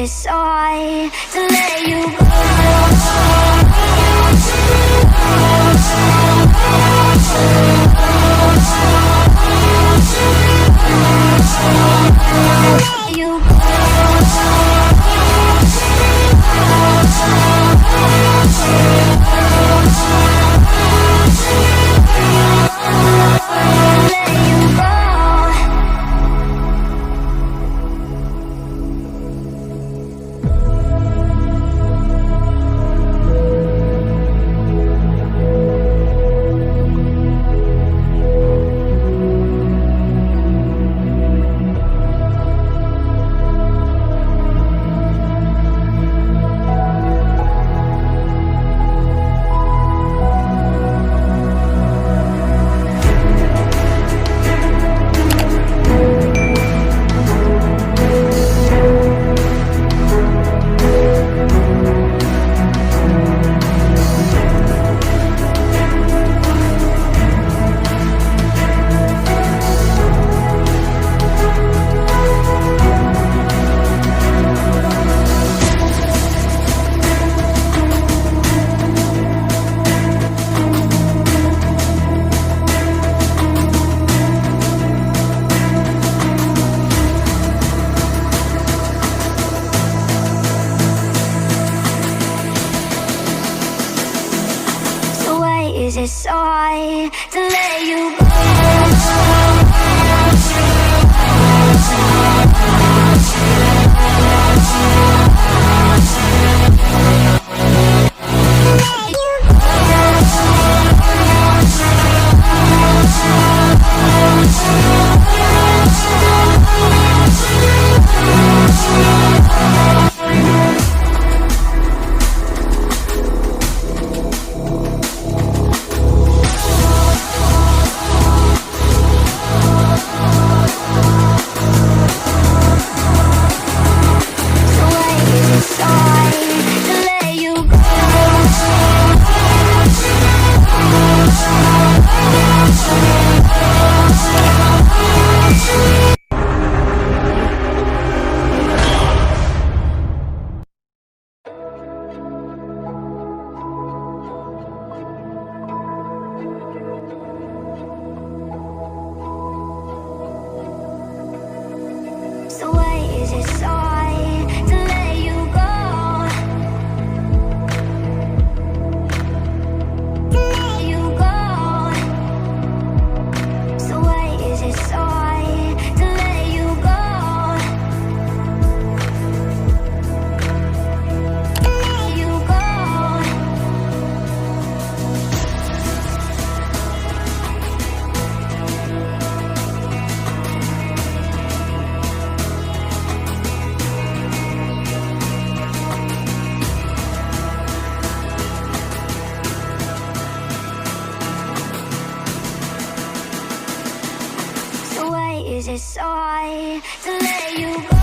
it so hard to let you go? You is it so hard to let you go? So why is it so hard to let you go? To let you go. So why is it so hard to let you go? To let you go. Is it so hard to let you go?